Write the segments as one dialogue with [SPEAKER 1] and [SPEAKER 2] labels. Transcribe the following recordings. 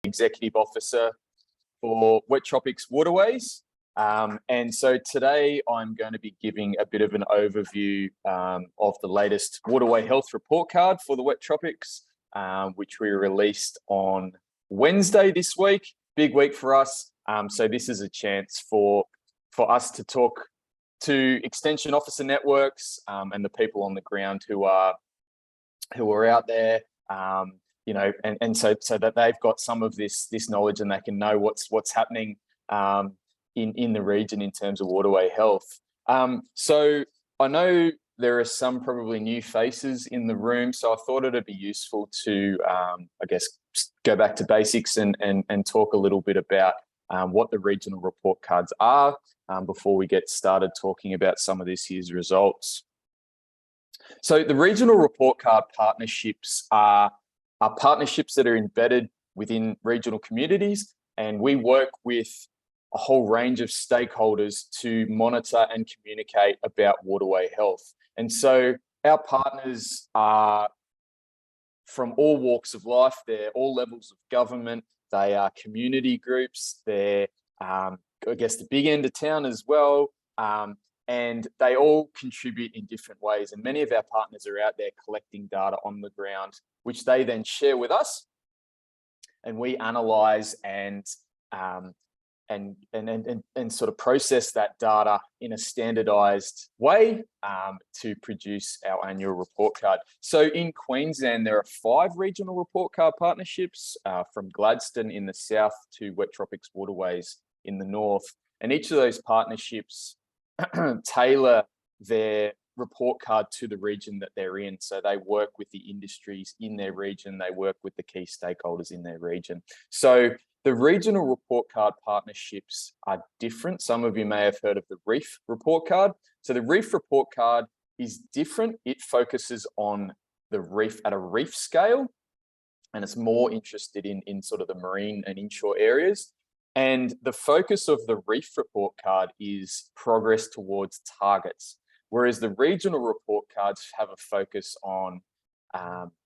[SPEAKER 1] Executive Officer for Wet Tropics Waterways. And so today I'm going to be giving a bit of an overview of the latest Waterway Health Report Card for the Wet Tropics, which we released on Wednesday this week. Big week for us. So this is a chance for us to talk to Extension Officer networks and the people on the ground who are out there, you know, and so that they've got some of this knowledge and they can know what's happening in the region in terms of waterway health. So I know there are some probably new faces in the room, so I thought it'd be useful to, I guess, go back to basics and talk a little bit about what the regional report cards are before we get started talking about some of this year's results. So the regional report card partnerships are partnerships that are embedded within regional communities, and we work with a whole range of stakeholders to monitor and communicate about waterway health. And so our partners are from all walks of life. They're all levels of government. They are community groups. They're, I guess, the big end of town as well. And they all contribute in different ways. And many of our partners are out there collecting data on the ground, which they then share with us. And we analyze and sort of process that data in a standardized way to produce our annual report card. So in Queensland, there are 5 regional report card partnerships from Gladstone in the south to Wet Tropics Waterways in the north. And each of those partnerships tailor their report card to the region that they're in. So they work with the industries in their region, they work with the key stakeholders in their region. So the regional report card partnerships are different. Some of you may have heard of the Reef report card. So the Reef report card is different. It focuses on the reef at a reef scale, and it's more interested in sort of the marine and inshore areas. And the focus of the Reef report card is progress towards targets, whereas the regional report cards have a focus on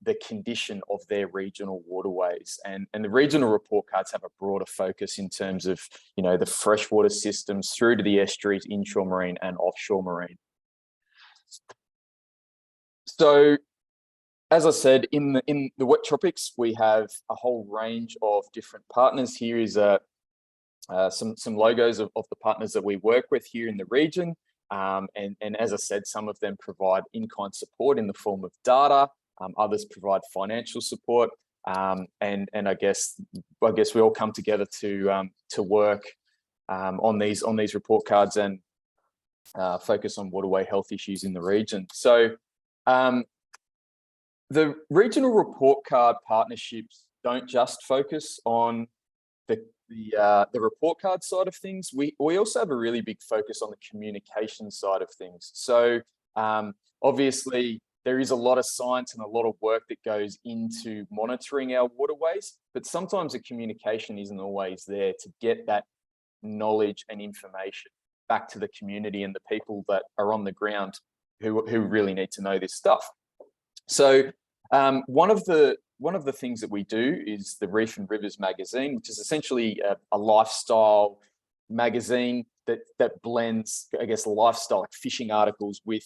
[SPEAKER 1] the condition of their regional waterways. And the regional report cards have a broader focus in terms of, you know, the freshwater systems through to the estuaries, inshore marine and offshore marine. So, as I said, in the Wet Tropics, we have a whole range of different partners. Here is some logos of the partners that we work with here in the region. And as I said, some of them provide in-kind support in the form of data. Others provide financial support, and I guess we all come together to work on these report cards and focus on waterway health issues in the region. So the regional report card partnerships don't just focus on the report card side of things. We also have a really big focus on the communication side of things. So obviously there is a lot of science and a lot of work that goes into monitoring our waterways, but sometimes the communication isn't always there to get that knowledge and information back to the community and the people that are on the ground who really need to know this stuff. So one of the things that we do is the Reef and Rivers magazine, which is essentially a lifestyle magazine that blends, I guess, lifestyle, like fishing articles with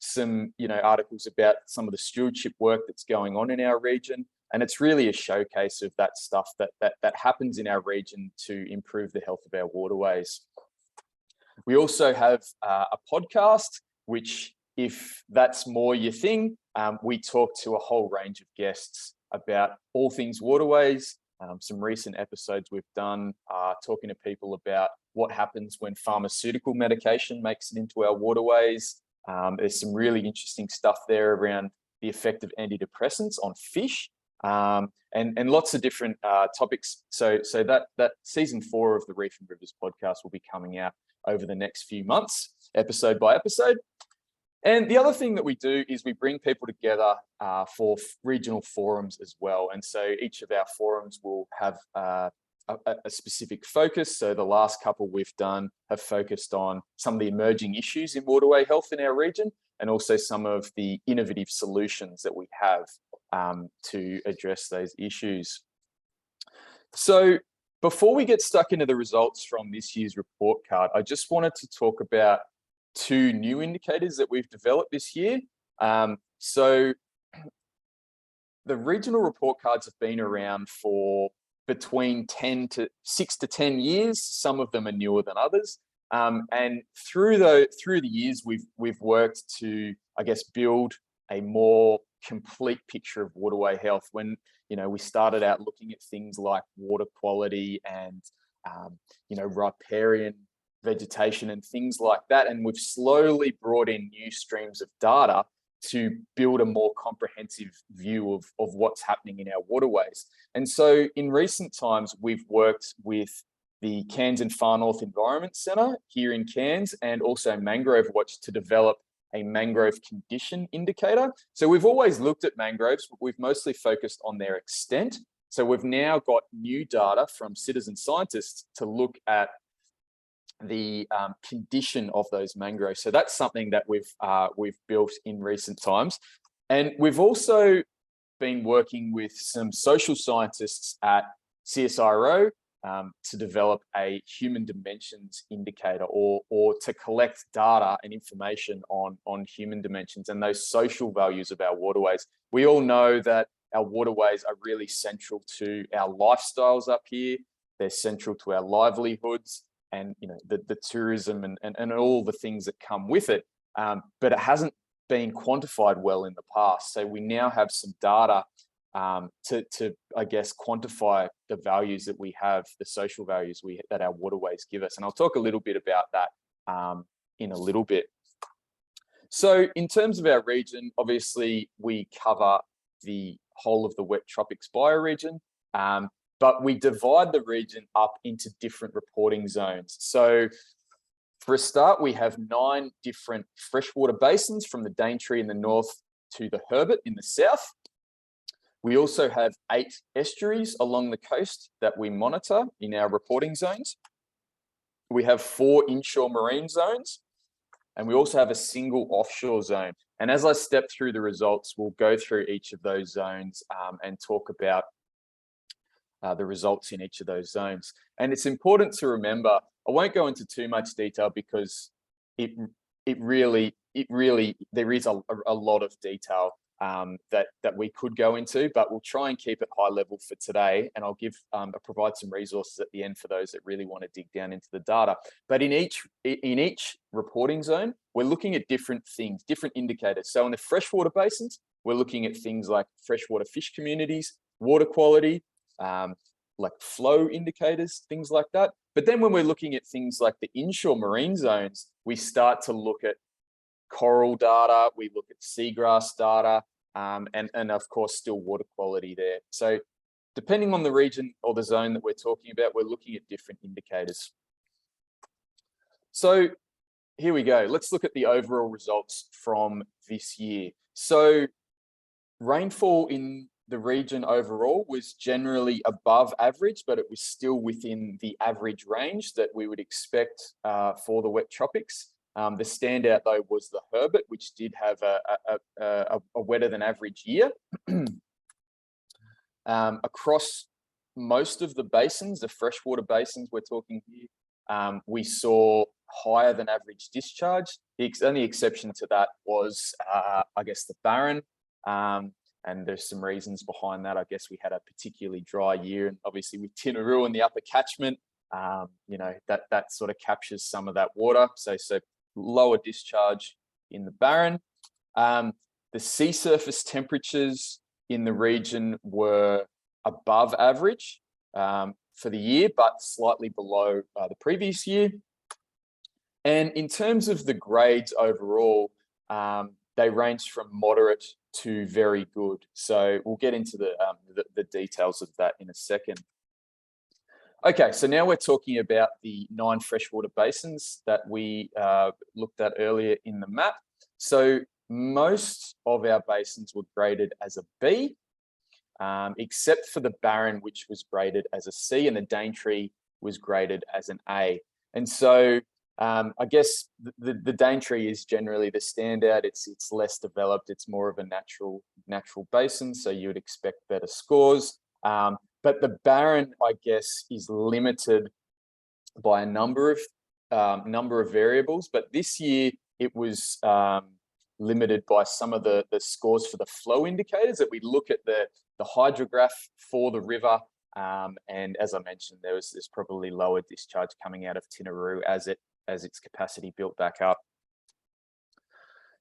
[SPEAKER 1] some, you know, articles about some of the stewardship work that's going on in our region. And it's really a showcase of that stuff that happens in our region to improve the health of our waterways. We also have a podcast, which, if that's more your thing, we talk to a whole range of guests about all things waterways. Some recent episodes we've done talking to people about what happens when pharmaceutical medication makes it into our waterways. There's some really interesting stuff there around the effect of antidepressants on fish, and lots of different topics. So that season 4 of the Reef and Rivers podcast will be coming out over the next few months, episode by episode. And the other thing that we do is we bring people together for regional forums as well. And so each of our forums will have a specific focus. So the last couple we've done have focused on some of the emerging issues in waterway health in our region, and also some of the innovative solutions that we have to address those issues. So before we get stuck into the results from this year's report card, I just wanted to talk about two new indicators that we've developed this year. So the regional report cards have been around for between 6 to 10 years. Some of them are newer than others. And through the years, we've worked to, I guess, build a more complete picture of waterway health. When we started out looking at things like water quality and riparian vegetation and things like that, and we've slowly brought in new streams of data to build a more comprehensive view of what's happening in our waterways. And so in recent times, we've worked with the Cairns and Far North Environment Centre here in Cairns and also Mangrove Watch to develop a mangrove condition indicator. So we've always looked at mangroves, but we've mostly focused on their extent. So we've now got new data from citizen scientists to look at the condition of those mangroves. So that's something that we've built in recent times. And we've also been working with some social scientists at CSIRO to develop a human dimensions indicator or to collect data and information on human dimensions and those social values of our waterways. We all know that our waterways are really central to our lifestyles up here. They're central to our livelihoods and the tourism and all the things that come with it. But it hasn't been quantified well in the past. So we now have some data to I guess quantify the values that we have, the social values that our waterways give us. And I'll talk a little bit about that in a little bit. So in terms of our region, obviously we cover the whole of the Wet Tropics bioregion, but we divide the region up into different reporting zones. So for a start, we have 9 different freshwater basins from the Daintree in the north to the Herbert in the south. We also have 8 estuaries along the coast that we monitor in our reporting zones. We have 4 inshore marine zones, and we also have a single offshore zone. And as I step through the results, we'll go through each of those zones and talk about the results in each of those zones. And it's important to remember, I won't go into too much detail because it really there is a lot of detail that we could go into, but we'll try and keep it high level for today. And I'll provide some resources at the end for those that really want to dig down into the data. But in each reporting zone, we're looking at different things, different indicators. So in the freshwater basins, we're looking at things like freshwater fish communities, water quality, like flow indicators, things like that. But then when we're looking at things like the inshore marine zones, we start to look at coral data, we look at seagrass data, and of course still water quality there. So depending on the region or the zone that we're talking about, we're looking at different indicators. So here we go. Let's look at the overall results from this year. So rainfall in the region overall was generally above average, but it was still within the average range that we would expect for the wet tropics. The standout though was the Herbert, which did have a wetter than average year. Across most of the basins, the freshwater basins we're talking here, we saw higher than average discharge. The only exception to that was, I guess, the Barron. And there's some reasons behind that. I guess we had a particularly dry year, and obviously with Tinaroo and the upper catchment, that sort of captures some of that water. So lower discharge in the Barron. The sea surface temperatures in the region were above average for the year, but slightly below the previous year. And in terms of the grades overall, they ranged from moderate to very good. So we'll get into the details of that in a second. Okay, so now we're talking about the 9 freshwater basins that we looked at earlier in the map. So most of our basins were graded as a B, except for the Barron, which was graded as a C, and the Daintree was graded as an A. And so I guess the Daintree is generally the standout. It's less developed. It's more of a natural basin, so you would expect better scores. but the Barren, I guess, is limited by a number of variables. But this year it was limited by some of the scores for the flow indicators that we look at the hydrograph for the river. And as I mentioned, there's probably lower discharge coming out of Tinaroo as its capacity built back up.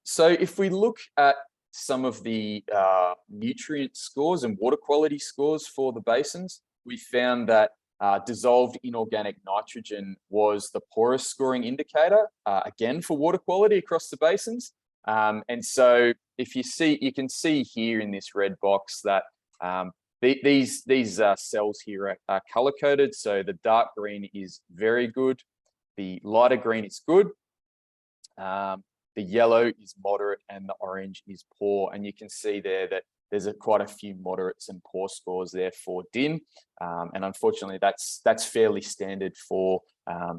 [SPEAKER 1] So if we look at some of the nutrient scores and water quality scores for the basins, we found that dissolved inorganic nitrogen was the poorest scoring indicator, again, for water quality across the basins. And so if you can see here in this red box that these cells here are color coded. So the dark green is very good, the lighter green is good, the yellow is moderate, and the orange is poor. And you can see there that there's quite a few moderates and poor scores there for DIN. And unfortunately, that's fairly standard for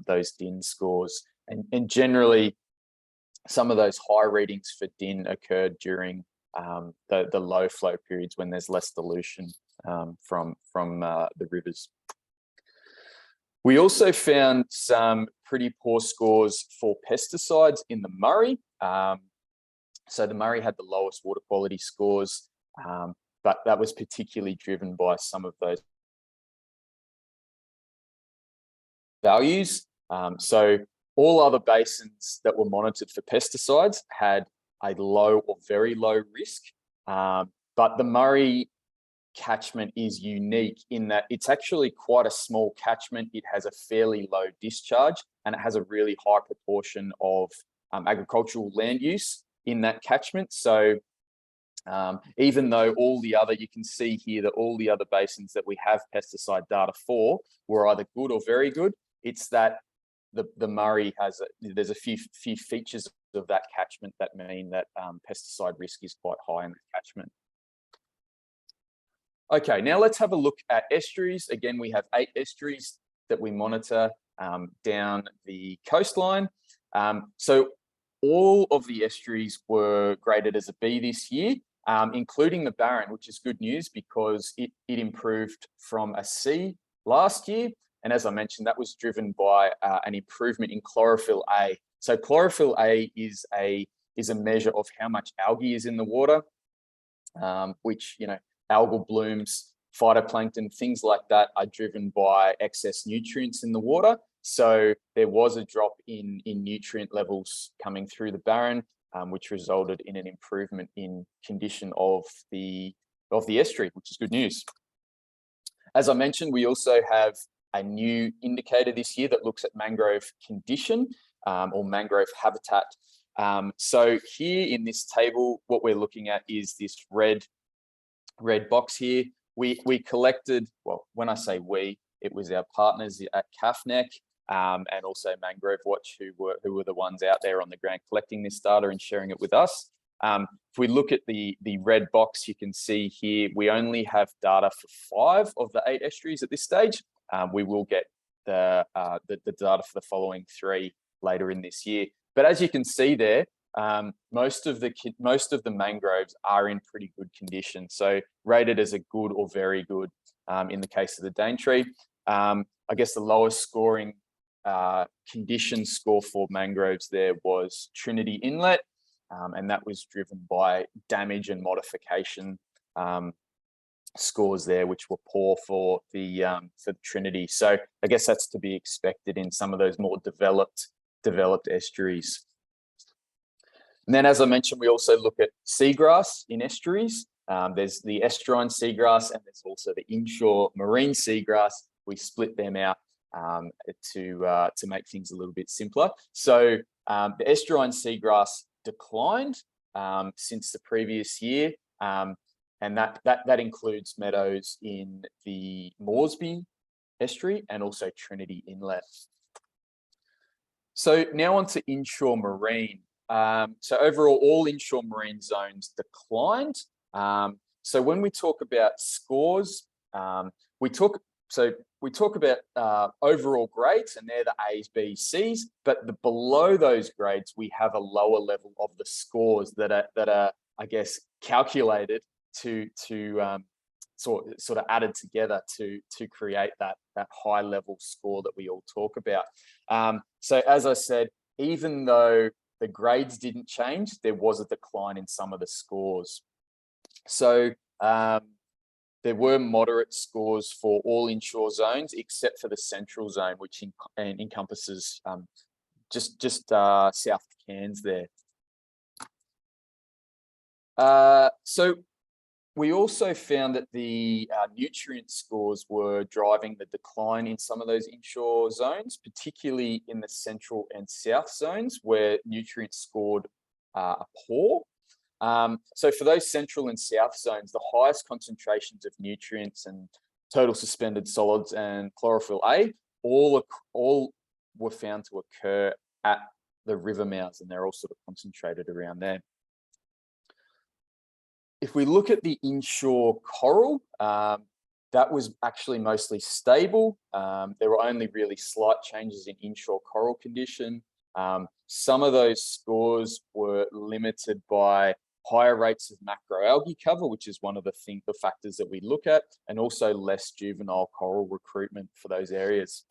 [SPEAKER 1] those DIN scores. And generally, some of those high readings for DIN occurred during the low flow periods when there's less dilution from the rivers. We also found some pretty poor scores for pesticides in the Murray. So the Murray had the lowest water quality scores, but that was particularly driven by some of those values. So all other basins that were monitored for pesticides had a low or very low risk, but the Murray catchment is unique in that it's actually quite a small catchment. It has a fairly low discharge, and it has a really high proportion of agricultural land use in that catchment. So even though you can see here that all the other basins that we have pesticide data for were either good or very good, it's that the Murray there's a few features of that catchment that mean that pesticide risk is quite high in the catchment. Okay, now let's have a look at estuaries. Again, we have 8 estuaries that we monitor down the coastline. So all of the estuaries were graded as a B this year, including the Barren, which is good news because it improved from a C last year. And as I mentioned, that was driven by an improvement in chlorophyll A. So chlorophyll A is a measure of how much algae is in the water, which, algal blooms, phytoplankton, things like that are driven by excess nutrients in the water. So there was a drop in nutrient levels coming through the Barren, which resulted in an improvement in condition of the estuary, which is good news. As I mentioned, we also have a new indicator this year that looks at mangrove condition or mangrove habitat. So here in this table, what we're looking at is this red box here. We collected, well, when I say we, it was our partners at CAFNEC and also Mangrove Watch, who were the ones out there on the ground collecting this data and sharing it with us. If we look at the red box, you can see here we only have data for 5 of the 8 estuaries at this stage. We will get the data for the following 3 later in this year. But as you can see there, most of the mangroves are in pretty good condition, so rated as a good or very good in the case of the Daintree. I guess the lowest scoring condition score for mangroves there was Trinity Inlet, and that was driven by damage and modification scores there, which were poor for the Trinity. So I guess that's to be expected in some of those more developed estuaries. And then, as I mentioned, we also look at seagrass in estuaries. There's the estuarine seagrass, and there's also the inshore marine seagrass. We split them out to make things a little bit simpler. So the estuarine seagrass declined since the previous year, and that includes meadows in the Moresby estuary and also Trinity Inlet. So now on to inshore marine. So overall, all inshore marine zones declined. So when we talk about scores, we talk about overall grades, and they're the A's, B's, C's. But below those grades, we have a lower level of the scores that are I guess, calculated to sort of added together to create that high level score that we all talk about. So as I said, even though the grades didn't change, there was a decline in some of the scores. So there were moderate scores for all inshore zones except for the central zone, which encompasses just south of Cairns there. So we also found that the nutrient scores were driving the decline in some of those inshore zones, particularly in the central and south zones where nutrients scored are poor. So for those central and south zones, the highest concentrations of nutrients and total suspended solids and chlorophyll A all were found to occur at the river mouths, and they're all sort of concentrated around there. If we look at the inshore coral, that was actually mostly stable. There were only really slight changes in inshore coral condition. Some of those scores were limited by higher rates of macroalgae cover, which is one of the factors that we look at, and also less juvenile coral recruitment for those areas.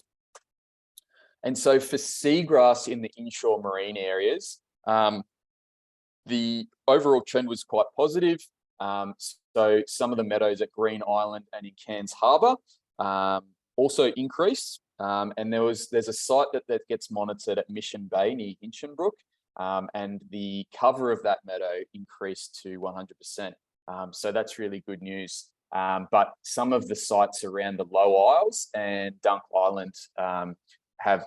[SPEAKER 1] And so for seagrass in the inshore marine areas, the overall trend was quite positive. So some of the meadows at Green Island and in Cairns Harbour also increased. And there's a site that gets monitored at Mission Bay near Hinchinbrook, and the cover of that meadow increased to 100%. So that's really good news. But some of the sites around the Low Isles and Dunk Island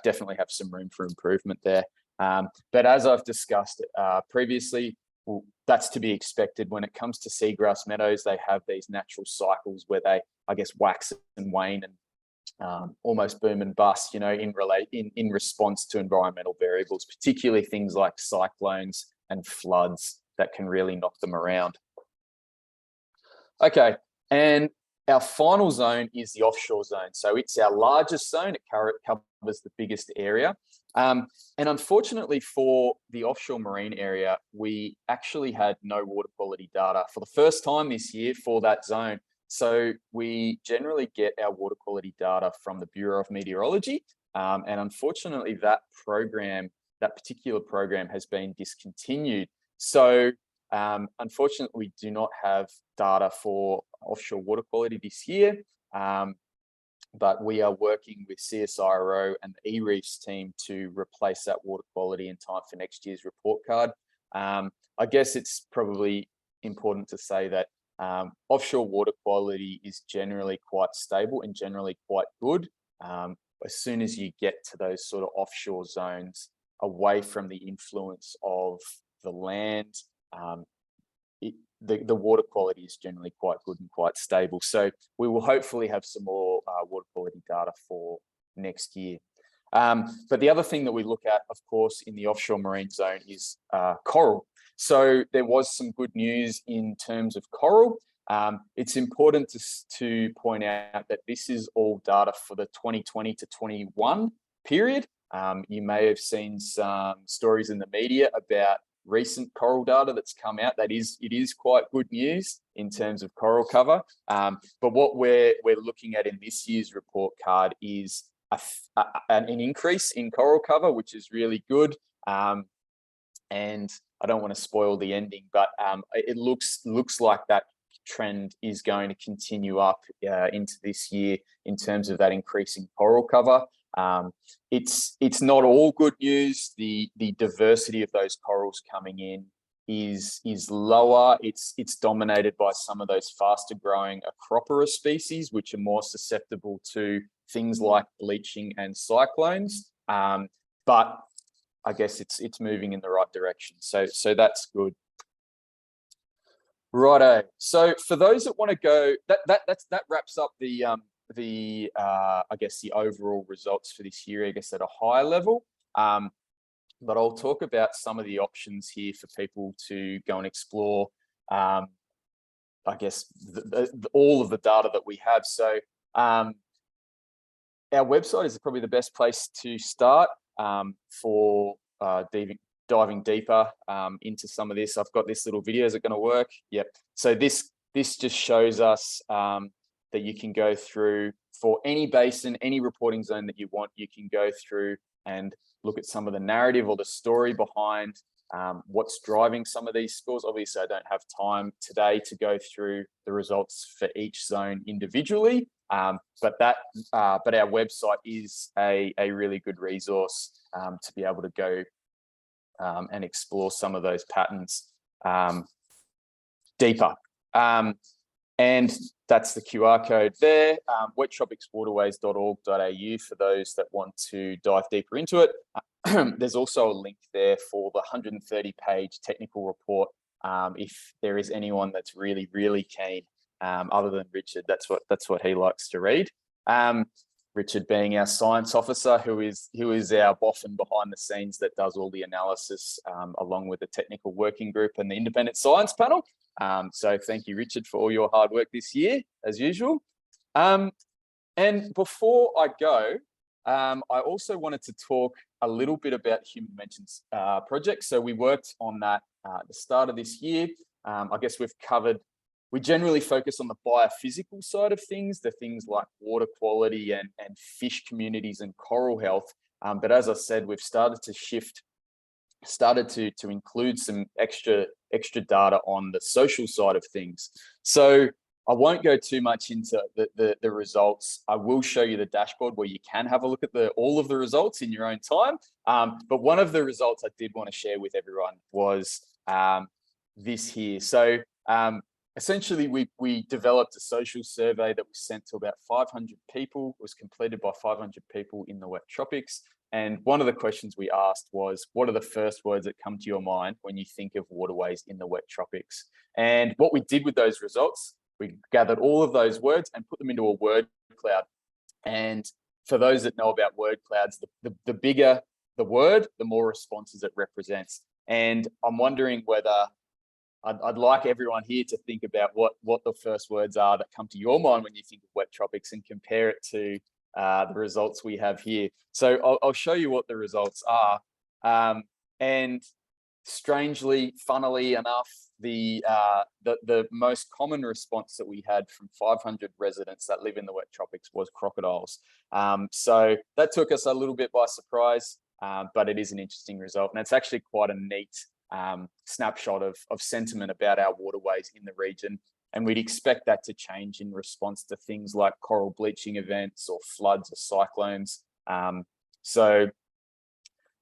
[SPEAKER 1] definitely have some room for improvement there. But as I've discussed previously, well, that's to be expected. When it comes to seagrass meadows, they have these natural cycles where they, I guess, wax and wane and almost boom and bust, in response to environmental variables, particularly things like cyclones and floods that can really knock them around. Okay, and our final zone is the offshore zone. So it's our largest zone. It covers the biggest area. And unfortunately for the offshore marine area, we actually had no water quality data for the first time this year for that zone. So we generally get our water quality data from the Bureau of Meteorology. And unfortunately, that particular program has been discontinued. So unfortunately, we do not have data for offshore water quality this year. But we are working with CSIRO and the Reef's team to replace that water quality in time for next year's report card. I guess it's probably important to say that offshore water quality is generally quite stable and generally quite good. As soon as you get to those sort of offshore zones away from the influence of the land, the water quality is generally quite good and quite stable. So we will hopefully have some more water quality data for next year. But the other thing that we look at, of course, in the offshore marine zone is coral. So there was some good news in terms of coral. It's important to point out that this is all data for the 2020 to 21 period. You may have seen some stories in the media about recent coral data that's come out. It is quite good news in terms of coral cover. But what we're looking at in this year's report card is an increase in coral cover, which is really good. And I don't want to spoil the ending, but it looks like that trend is going to continue up into this year in terms of that increasing coral cover. It's not all good news. The diversity of those corals coming in is lower. It's dominated by some of those faster growing Acropora species, which are more susceptible to things like bleaching and cyclones. But I guess it's moving in the right direction. So that's good. Righto. So for those that want to go, that wraps up the I guess the overall results for this year, I guess at a higher level. But I'll talk about some of the options here for people to go and explore, I guess, all of the data that we have. So our website is probably the best place to start for diving deeper into some of this. I've got this little video. Is it going to work? Yep. So this this just shows us that you can go through for any basin, any reporting zone that you want. You can go through and look at some of the narrative or the story behind what's driving some of these scores. Obviously, I don't have time today to go through the results for each zone individually, but our website is a really good resource to be able to go and explore some of those patterns deeper. And that's the QR code there, wettropicswaterways.org.au for those that want to dive deeper into it. There's also a link there for the 130-page technical report. If there is anyone that's really, really keen, other than Richard, that's what he likes to read. Richard being our science officer, who is our boffin behind the scenes that does all the analysis, along with the technical working group and the independent science panel. So thank you, Richard, for all your hard work this year, as usual. And before I go, I also wanted to talk a little bit about Human Mentions project. So we worked on that at the start of this year. I guess we generally focus on the biophysical side of things, the things like water quality and fish communities and coral health. But as I said, we've started to include some extra data on the social side of things. So I won't go too much into the results. I will show you the dashboard where you can have a look at all of the results in your own time. But one of the results I did want to share with everyone was this here. So essentially, we developed a social survey that was sent to about 500 people. It was completed by 500 people in the wet tropics. And one of the questions we asked was, what are the first words that come to your mind when you think of waterways in the wet tropics? And what we did with those results, we gathered all of those words and put them into a word cloud. And for those that know about word clouds, the bigger the word, the more responses it represents. And I'm wondering whether I'd like everyone here to think about what the first words are that come to your mind when you think of wet tropics and compare it to the results we have here. So I'll show you what the results are. And strangely, funnily enough, the most common response that we had from 500 residents that live in the wet tropics was crocodiles. So that took us a little bit by surprise, but it is an interesting result. And it's actually quite a neat snapshot of sentiment about our waterways in the region. And we'd expect that to change in response to things like coral bleaching events or floods or cyclones. So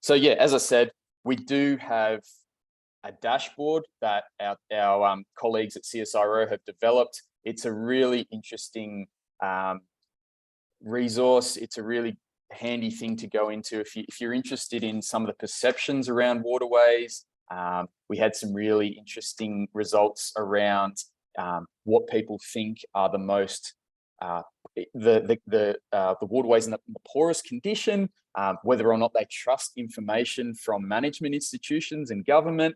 [SPEAKER 1] yeah, as I said, we do have a dashboard that our colleagues at CSIRO have developed. It's a really interesting resource. It's a really handy thing to go into if you're interested in some of the perceptions around waterways. We had some really interesting results around what people think are the most the waterways in the poorest condition, whether or not they trust information from management institutions and government.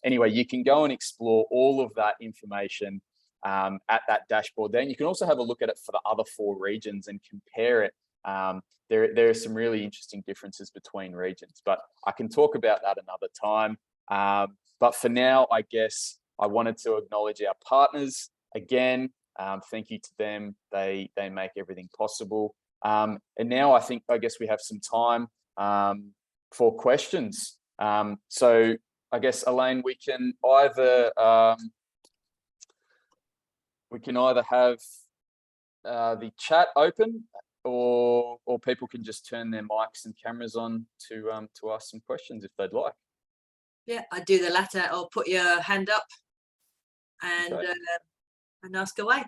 [SPEAKER 1] Anyway, you can go and explore all of that information at that dashboard there. And you can also have a look at it for the other 4 regions and compare it. There are some really interesting differences between regions, but I can talk about that another time. But for now, I guess I wanted to acknowledge our partners again. Thank you to them. They make everything possible. And now I guess we have some time for questions. So I guess, Elaine, we can either have the chat open, or people can just turn their mics and cameras on to ask some questions if they'd like.
[SPEAKER 2] Yeah, I'd do the latter. I'll put your hand up and
[SPEAKER 1] Okay.
[SPEAKER 2] And ask away.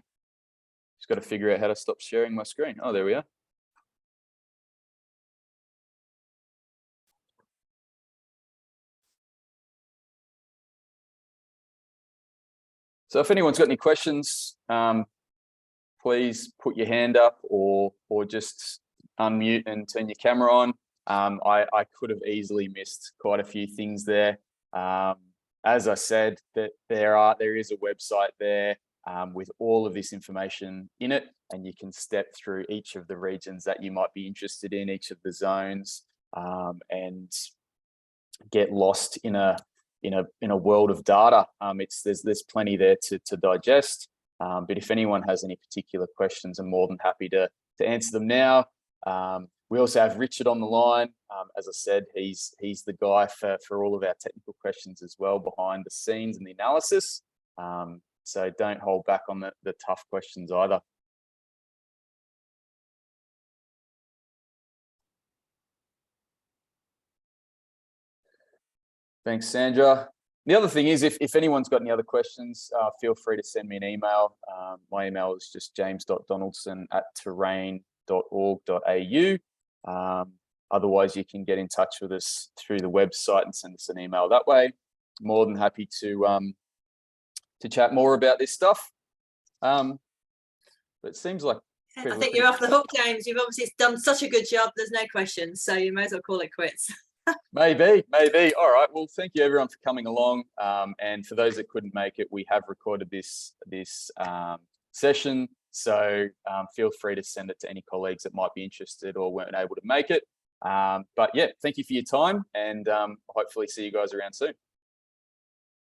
[SPEAKER 1] Just got to figure out how to stop sharing my screen. Oh, there we are. So if anyone's got any questions, please put your hand up or just unmute and turn your camera on. I could have easily missed quite a few things there. As I said, that there is a website there with all of this information in it, and you can step through each of the regions that you might be interested in, each of the zones, and get lost in a in a world of data. There's plenty there to digest. But if anyone has any particular questions, I'm more than happy to answer them now. We also have Richard on the line. As I said, he's the guy for all of our technical questions as well, behind the scenes and the analysis. So don't hold back on the tough questions either. Thanks, Sandra. The other thing is, if anyone's got any other questions, feel free to send me an email. My email is just james.donaldson@terrain.org.au. Otherwise, you can get in touch with us through the website and send us an email that way. More than happy to chat more about this stuff. But it seems like
[SPEAKER 2] I think you're off the hook, James. You've obviously done such a good job. There's no questions, so you may as well call it quits.
[SPEAKER 1] Maybe. All right. Well, thank you everyone for coming along. And for those that couldn't make it, we have recorded this session. So feel free to send it to any colleagues that might be interested or weren't able to make it. But yeah, thank you for your time, and hopefully see you guys around soon.